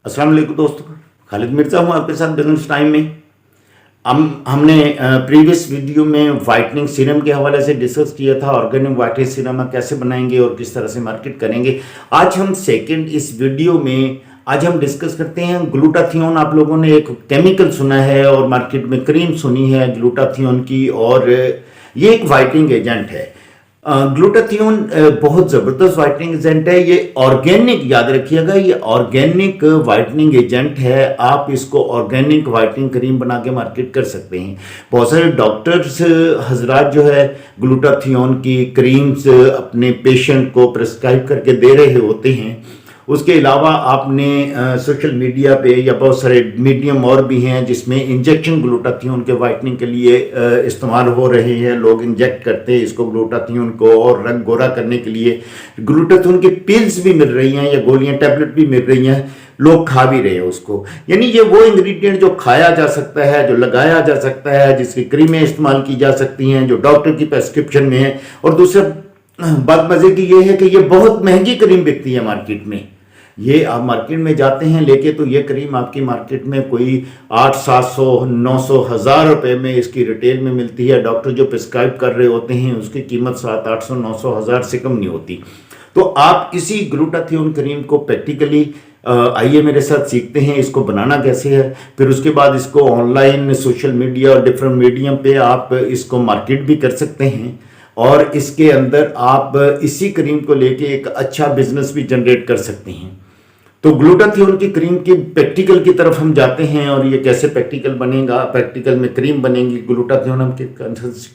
अस्सलाम वालेकुम दोस्तों, खालिद मिर्ज़ा हूँ आपके साथ बिजनेस टाइम में। हमने प्रीवियस वीडियो में वाइटनिंग सीरम के हवाले से डिस्कस किया था, ऑर्गेनिक वाइटनिंग सीरम कैसे बनाएंगे और किस तरह से मार्केट करेंगे। आज हम सेकंड इस वीडियो में आज हम डिस्कस करते हैं ग्लूटाथियोन। आप लोगों ने एक केमिकल सुना है और मार्केट में क्रीम सुनी है ग्लूटाथियोन की, और ये एक वाइटनिंग एजेंट है। ग्लूटाथियोन बहुत ज़बरदस्त वाइटनिंग एजेंट है। ये ऑर्गेनिक, याद रखिएगा, ये ऑर्गेनिक वाइटनिंग एजेंट है। आप इसको ऑर्गेनिक वाइटनिंग क्रीम बना के मार्केट कर सकते हैं। बहुत सारे डॉक्टर्स हजरात जो है ग्लूटाथियोन की क्रीम्स अपने पेशेंट को प्रिस्क्राइब करके दे रहे होते हैं। उसके अलावा आपने सोशल मीडिया पे या बहुत सारे मीडियम और भी हैं जिसमें इंजेक्शन ग्लूटाथियोन के वाइटनिंग के लिए इस्तेमाल हो रहे हैं। लोग इंजेक्ट करते हैं इसको, ग्लूटाथियोन को, और रंग गोरा करने के लिए ग्लूटाथियोन की पिल्स भी मिल रही हैं या गोलियां, टैबलेट भी मिल रही हैं। लोग खा भी रहे हैं उसको। यानी ये वो इंग्रेडिएंट जो खाया जा सकता है, जो लगाया जा सकता है, जिसकी क्रीमें इस्तेमाल की जा सकती हैं, जो डॉक्टर की प्रेस्क्रिप्शन में है। और दूसरा बात मजे की ये है कि ये बहुत महंगी क्रीम बिकती है मार्केट में। ये आप मार्केट में जाते हैं लेके तो ये क्रीम आपकी मार्केट में कोई 800-700 900 1000 रुपए में इसकी रिटेल में मिलती है। डॉक्टर जो प्रिस्क्राइब कर रहे होते हैं उसकी कीमत 700-800 900 1000 से कम नहीं होती। तो आप इसी ग्लूटाथियोन क्रीम को प्रैक्टिकली आइए मेरे साथ सीखते हैं इसको बनाना कैसे है। फिर उसके बाद इसको ऑनलाइन, सोशल मीडिया और डिफरेंट मीडियम पे आप इसको मार्केट भी कर सकते हैं, और इसके अंदर आप इसी क्रीम को लेके एक अच्छा बिजनेस भी जनरेट कर सकते हैं। तो ग्लूटाथियोन की क्रीम की प्रैक्टिकल की तरफ हम जाते हैं, और ये कैसे प्रैक्टिकल बनेगा, प्रैक्टिकल में क्रीम बनेगी। ग्लूटाथियोन हम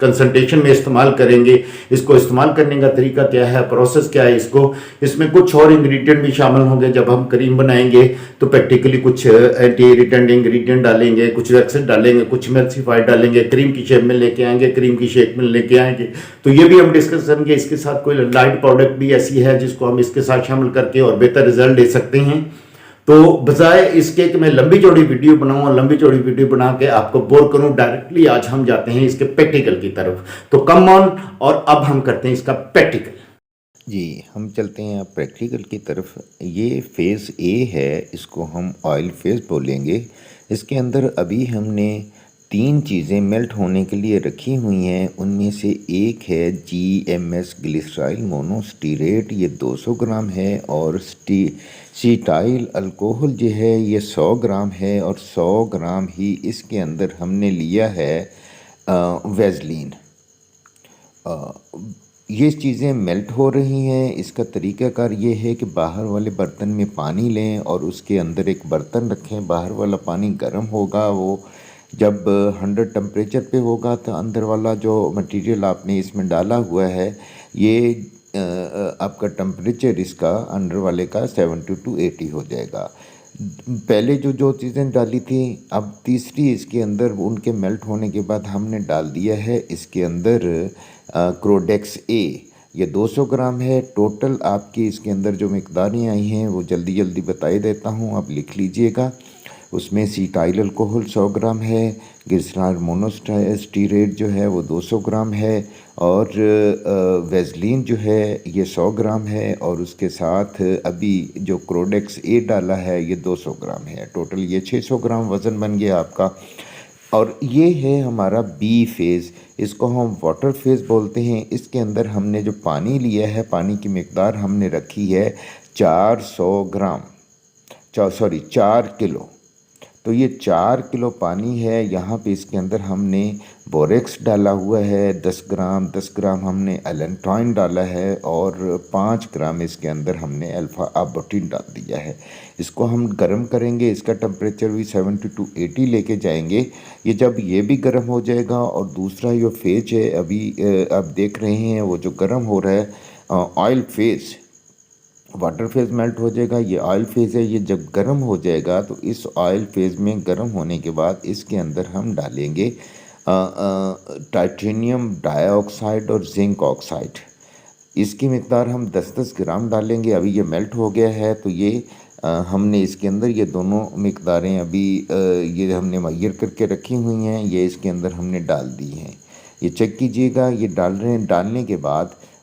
कंसल्टेशन में इस्तेमाल करेंगे। इसको इस्तेमाल करने का तरीका क्या है, प्रोसेस क्या है, इसमें कुछ और इंग्रेडिएंट भी शामिल होंगे। जब हम क्रीम बनाएंगे तो प्रैक्टिकली कुछ एंटी इरिटेंट इंग्रेडिएंट डालेंगे, कुछ वैक्सीन डालेंगे, कुछ एमल्सिफाइड डालेंगे, क्रीम की शेप में लेके आएंगे, क्रीम की शेप में लेके आएंगे। तो ये भी हम डिस्कस करेंगे। इसके साथ कोई लाइट प्रोडक्ट भी ऐसी है जिसको हम इसके साथ शामिल करके और बेहतर रिजल्ट ले सकते हैं। तो बजाय इसके कि मैं लंबी चौड़ी वीडियो बनाऊं और लंबी चौड़ी वीडियो बना के आपको बोर करूं, डायरेक्टली आज हम जाते हैं इसके प्रैक्टिकल की तरफ। तो कम ऑन, और अब हम करते हैं इसका प्रैक्टिकल। जी, हम चलते हैं अब प्रैक्टिकल की तरफ। ये फेज़ ए है, इसको हम ऑयल फेज़ बोलेंगे। इसके अंदर अभी हमने 3 चीज़ें मेल्ट होने के लिए रखी हुई हैं। उनमें से एक है GMS ग्लिसराइल मोनोस्टीरेट, ये 200 ग्राम है, और सीटाइल अल्कोहल जो है ये 100 ग्राम है, और 100 ग्राम ही इसके अंदर हमने लिया है वैसलीन। ये चीज़ें मेल्ट हो रही हैं। इसका तरीक़ाकार ये है कि बाहर वाले बर्तन में पानी लें और उसके अंदर एक बर्तन रखें। बाहर वाला पानी गर्म होगा, वो जब 100 टेम्परेचर पे होगा तो अंदर वाला जो मटेरियल आपने इसमें डाला हुआ है, ये आपका टेम्परेचर इसका अंदर वाले का 70 to 80 हो जाएगा। पहले जो चीज़ें डाली थी, अब तीसरी इसके अंदर उनके मेल्ट होने के बाद हमने डाल दिया है इसके अंदर क्रोडेक्स ए। ये 200 ग्राम है। टोटल आपकी इसके अंदर जो मिकदारें आई हैं वो जल्दी जल्दी बता देता हूँ, आप लिख लीजिएगा। उसमें सीटाइल अल्कोहल 100 ग्राम है, ग्लिसराइल मोनोस्टीरेट जो है वो 200 ग्राम है, और वैसलीन जो है ये 100 ग्राम है, और उसके साथ अभी जो क्रोडेक्स ए डाला है ये 200 ग्राम है। टोटल ये 600 ग्राम वज़न बन गया आपका। और ये है हमारा बी फेज़, इसको हम वाटर फेज़ बोलते हैं। इसके अंदर हमने जो पानी लिया है, पानी की मिकदार हमने रखी है 4 किलो। तो ये 4 किलो पानी है। यहाँ पे इसके अंदर हमने बोरेक्स डाला हुआ है 10 ग्राम हमने एलेंटॉइन डाला है, और 5 ग्राम इसके अंदर हमने अल्फ़ा आबोटिन डाल दिया है। इसको हम गर्म करेंगे। इसका टेम्परेचर भी 70 to 80 लेके जाएंगे। ये जब ये भी गर्म हो जाएगा, और दूसरा जो फेज है अभी आप देख रहे हैं वो जो गर्म हो रहा है oil phase, water phase melt हो जाएगा, ये ऑयल फेज़ है। ये जब गर्म हो जाएगा तो इस ऑयल फेज़ में गर्म होने के बाद इसके अंदर हम डालेंगे टाइटेनियम डाइऑक्साइड और जिंक ऑक्साइड। इसकी मिकदार हम 10-10 ग्राम डालेंगे। अभी ये मेल्ट हो गया है, तो ये हमने इसके अंदर ये दोनों मिकदारें अभी ये हमने मुहैया करके रखी हुई हैं, ये इसके अंदर हमने डाल दी हैं। ये चेक कीजिएगा, ये डाल रहे हैं। डालने के बाद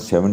70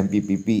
MPPP